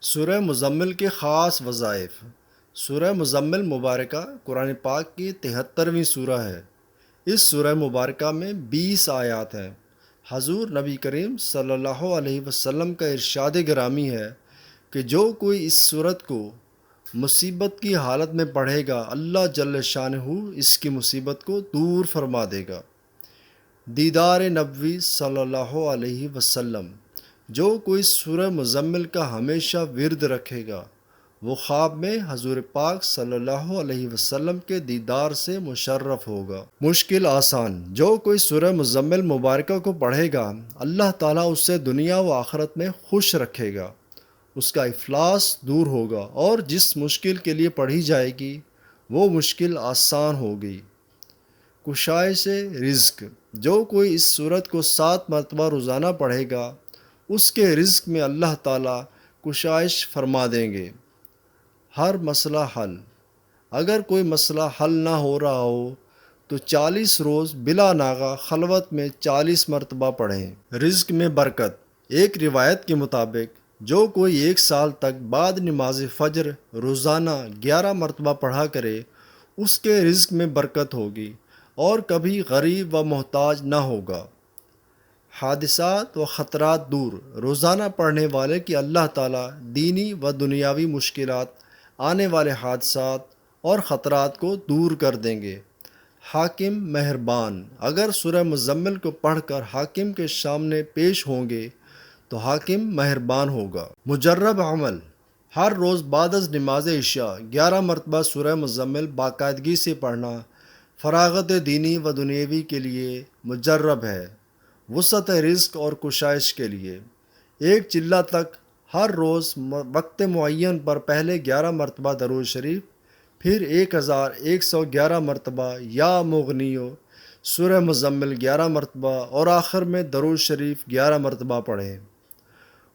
سورہ مزمل کے خاص وظائف۔ سورہ مزمل مبارکہ قرآن پاک کی 73ویں سورہ ہے۔ اس سورہ مبارکہ میں 20 آیات ہیں۔ حضور نبی کریم صلی اللہ علیہ وسلم کا ارشاد گرامی ہے کہ جو کوئی اس سورت کو مصیبت کی حالت میں پڑھے گا، اللہ جل شانہ اس کی مصیبت کو دور فرما دے گا۔ دیدار نبوی صلی اللہ علیہ وسلم۔ جو کوئی سورہ مزمل کا ہمیشہ ورد رکھے گا، وہ خواب میں حضور پاک صلی اللہ علیہ وسلم کے دیدار سے مشرف ہوگا۔ مشکل آسان۔ جو کوئی سورہ مزمل مبارکہ کو پڑھے گا، اللہ تعالیٰ اس سے دنیا و آخرت میں خوش رکھے گا، اس کا افلاس دور ہوگا، اور جس مشکل کے لیے پڑھی جائے گی وہ مشکل آسان ہوگی۔ کشائش رزق۔ جو کوئی اس سورت کو 7 مرتبہ روزانہ پڑھے گا، اس کے رزق میں اللہ تعالیٰ کشائش فرما دیں گے۔ ہر مسئلہ حل۔ اگر کوئی مسئلہ حل نہ ہو رہا ہو تو 40 روز بلا ناغہ خلوت میں 40 مرتبہ پڑھیں۔ رزق میں برکت۔ ایک روایت کے مطابق جو کوئی 1 سال تک بعد نماز فجر روزانہ 11 مرتبہ پڑھا کرے، اس کے رزق میں برکت ہوگی اور کبھی غریب و محتاج نہ ہوگا۔ حادثات و خطرات دور۔ روزانہ پڑھنے والے کی اللہ تعالیٰ دینی و دنیاوی مشکلات، آنے والے حادثات اور خطرات کو دور کر دیں گے۔ حاکم مہربان۔ اگر سورہ مزمل کو پڑھ کر حاکم کے سامنے پیش ہوں گے تو حاکم مہربان ہوگا۔ مجرب عمل۔ ہر روز بعد از نماز عشاء 11 مرتبہ سورہ مزمل باقاعدگی سے پڑھنا فراغت دینی و دنیاوی کے لیے مجرب ہے، وسعت رزق اور کشائش کے لیے۔ ایک چلہ تک ہر روز وقت معین پر پہلے 11 مرتبہ درود شریف، پھر 1111 مرتبہ یا مغنیو سورہ مزمل 11 مرتبہ اور آخر میں درود شریف 11 مرتبہ پڑھیں۔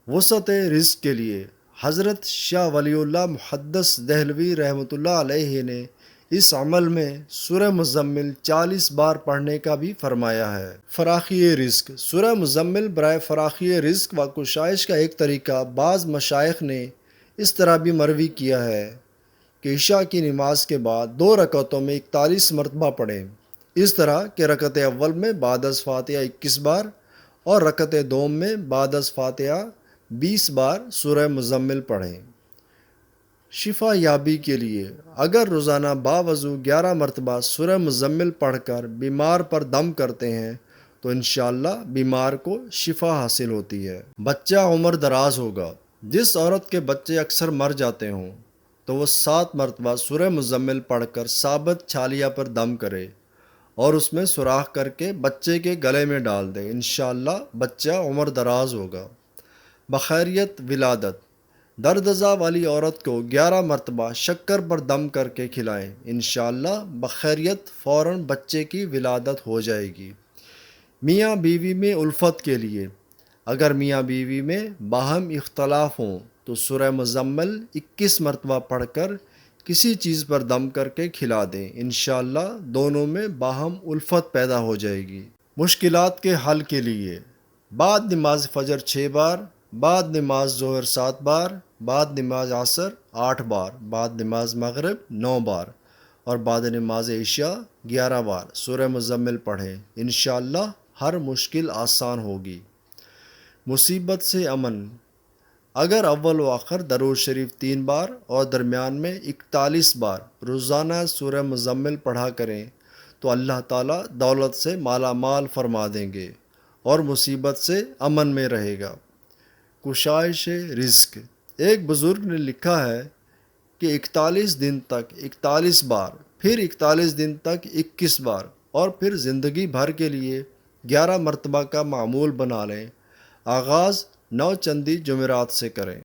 وسعت رزق کے لیے حضرت شاہ ولی اللہ محدث دہلوی رحمۃ اللہ علیہ نے اس عمل میں سورہ مزمل 40 بار پڑھنے کا بھی فرمایا ہے۔ فراخی رزق۔ سورہ مزمل برائے فراخی رزق و کشائش کا ایک طریقہ بعض مشائخ نے اس طرح بھی مروی کیا ہے کہ عشاء کی نماز کے بعد 2 رکعتوں میں 41 مرتبہ پڑھیں، اس طرح کہ رکعت اول میں بعد از فاتحہ 21 بار اور رکعت دوم میں بعد از فاتحہ 20 بار سورہ مزمل پڑھیں۔ شفا یابی کے لیے اگر روزانہ باوضو 11 مرتبہ سورہ مزمل پڑھ کر بیمار پر دم کرتے ہیں تو انشاءاللہ بیمار کو شفا حاصل ہوتی ہے۔ بچہ عمر دراز ہوگا۔ جس عورت کے بچے اکثر مر جاتے ہوں تو وہ 7 مرتبہ سورہ مزمل پڑھ کر ثابت چھالیا پر دم کرے اور اس میں سوراخ کر کے بچے کے گلے میں ڈال دے، انشاءاللہ بچہ عمر دراز ہوگا۔ بخیریت ولادت۔ دردزا والی عورت کو 11 مرتبہ شکر پر دم کر کے کھلائیں، انشاءاللہ بخیریت فوراً بچے کی ولادت ہو جائے گی۔ میاں بیوی میں الفت کے لیے اگر میاں بیوی میں باہم اختلاف ہوں تو سورہ مزمل 21 مرتبہ پڑھ کر کسی چیز پر دم کر کے کھلا دیں، انشاءاللہ دونوں میں باہم الفت پیدا ہو جائے گی۔ مشکلات کے حل کے لیے بعد نماز فجر 6 بار، بعد نماز ظہر 7 بار، بعد نماز عصر 8 بار، بعد نماز مغرب 9 بار اور بعد نماز عشاء 11 بار سورہ مزمل پڑھیں، انشاءاللہ ہر مشکل آسان ہوگی۔ مصیبت سے امن۔ اگر اول و آخر درود شریف 3 بار اور درمیان میں 41 بار روزانہ سورہ مزمل پڑھا کریں تو اللہ تعالیٰ دولت سے مالا مال فرما دیں گے اور مصیبت سے امن میں رہے گا۔ کشائش رزق۔ ایک بزرگ نے لکھا ہے کہ 41 دن تک 41 بار، پھر 41 دن تک 21 بار اور پھر زندگی بھر کے لیے 11 مرتبہ کا معمول بنا لیں۔ آغاز 9 چندی جمعرات سے کریں۔